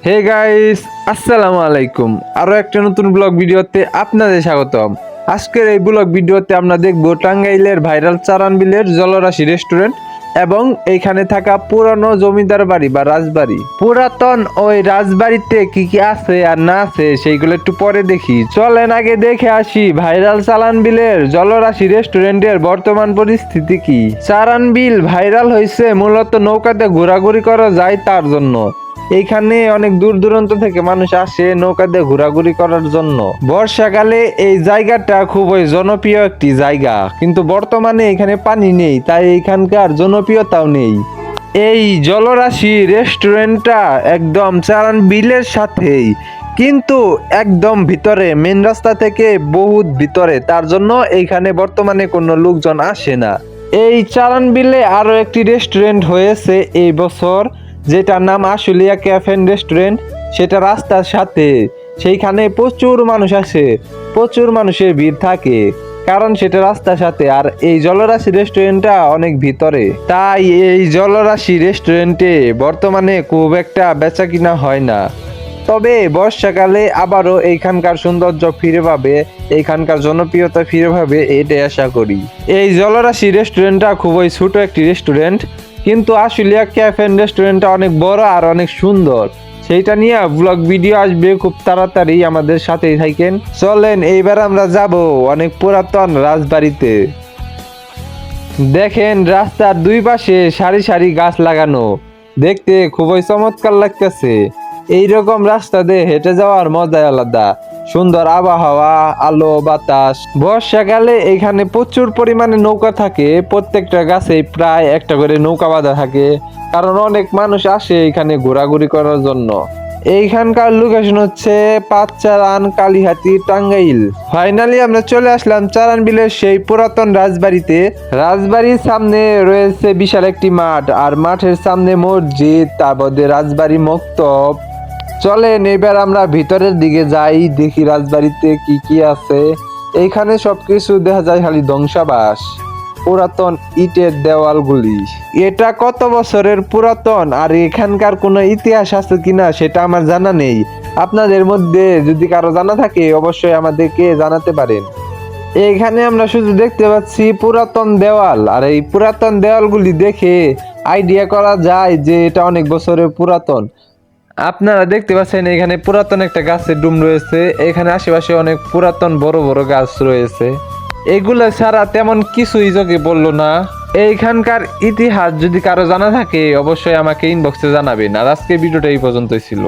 Hey guys, আসসালামু আলাইকুম। আরো একটা নতুন ব্লগ ভিডিওতে আপনাদের স্বাগতম। আজকের এই ব্লগ ভিডিওতে আমরা দেখব টাঙ্গাইলের ভাইরাল চারানবিলের জলরাশি রেস্টুরেন্ট এবং এইখানে থাকা পুরানো জমিদার বাড়ি বা রাজবাড়ি। পুরাতন ওই রাজবাড়িতে কি কি আছে আর না আছে সেইগুলো একটু পরে দেখি। চলেন আগে দেখে আসি ভাইরাল চারানবিলের জলরাশি রেস্টুরেন্টের বর্তমান পরিস্থিতি কি। চারানবিল ভাইরাল হয়েছে মূলত নৌকাতে ঘোরাঘুরি করা যায় তার জন্য। এইখানে অনেক দূর দূরান্ত থেকে মানুষ আসে নৌকা দিয়ে ঘোরাঘুরি করার জন্য। বর্ষাকালে এই জায়গাটা খুবই জনপ্রিয় একটি জায়গা, কিন্তু বর্তমানে এখানে পানি নেই, তাই এখানকার জনপ্রিয়তাও নেই। এই জলরাশি রেস্টুরেন্টটা একদম চারান বিলের সাথেই, কিন্তু একদম ভিতরে, মেন রাস্তা থেকে বহুত ভিতরে, তার জন্য এইখানে বর্তমানে কোনো লোকজন আসে না। এই চারান বিলে আরো একটি রেস্টুরেন্ট হয়েছে এই বছর, যেটার নাম আশুলিয়া ক্যাফে এন্ড রেস্টুরেন্ট। সেটা রাস্তার সাথে, সেইখানে প্রচুর মানুষ আসে, প্রচুর মানুষের ভিড় থাকে, কারণ সেটা রাস্তার সাথে। আর এই জলরাশি রেস্টুরেন্টটা অনেক ভিতরে, তাই এই জলরাশি রেস্টুরেন্টে বর্তমানে খুব একটা বেচা কিনা হয় না। তবে বর্ষাকালে আবারও এইখানকার সৌন্দর্য ফিরে পাবে, এইখানকার জনপ্রিয়তা ফিরে পাবে, এটাই আশা করি। এই জলরাশি রেস্টুরেন্টটা খুবই ছোট একটি রেস্টুরেন্ট, কিন্তু আশুলিয়া ক্যাফে এন্ড রেস্টুরেন্টটা অনেক বড় আর অনেক সুন্দর। সেইটা নিয়ে ব্লগ ভিডিও আসবে খুব তাড়াতাড়ি, আমাদের সাথেই থাকেন। চলেন এইবার আমরা যাব অনেক পুরাতন রাজবাড়িতে। দেখেন রাস্তার দুই পাশে সারি সারি গাছ লাগানো, দেখতে খুবই চমৎকার লাগতেছে। এইরকম রাস্তা দিয়ে হেঁটে যাওয়ার মজাই আলাদা। সুন্দর আবহাওয়া, আলো বাতাস। বর্ষাকালে এখানে প্রচুর পরিমাণে নৌকা থাকে, প্রত্যেকটা গাছে প্রায় একটা করে নৌকা বাঁধা থাকে, কারণ অনেক মানুষ আসে এখানে ঘোরাঘুরি করার জন্য। এইখানকার লোকেশন হচ্ছে পাঁচচারান, কালিহাতি, টাঙ্গাইল। ফাইনালি আমরা চলে আসলাম চারান বিলের সেই পুরাতন রাজবাড়িতে। রাজবাড়ির সামনে রয়েছে বিশাল একটি মাঠ, আর মাঠের সামনে মসজিদ, তারপর রাজবাড়ি মক্তব। চলেন এবার আমরা ভিতরের দিকে যাই, দেখি রাজবাড়িতে কি কি আছে। এইখানে সবকিছু দেখা যায় খালি ধ্বংসাবাস, পুরাতন ইটের দেওয়ালগুলি। এটা কত বছরের পুরাতন আর এখানকার কোনো ইতিহাস আছে কিনা সেটা আমার জানা নেই। আপনাদের মধ্যে যদি কারো জানা থাকে অবশ্যই আমাদেরকে জানাতে পারেন। এখানে আমরা শুধু দেখতে পাচ্ছি পুরাতন দেওয়াল, আর এই পুরাতন দেওয়ালগুলি দেখে আইডিয়া করা যায় যে এটা অনেক বছরের পুরাতন। আপনারা দেখতে পাচ্ছেন এখানে পুরাতন একটা গাছের ডুম রয়েছে, এখানে আশেপাশে অনেক পুরাতন বড় বড় গাছ রয়েছে। এগুলো ছাড়া তেমন কিছুই চোখে পড়লো না। এইখানকার ইতিহাস যদি কারো জানা থাকে অবশ্যই আমাকে ইনবক্সে জানাবেন। আর আজকের ভিডিওটা এই পর্যন্তই ছিল।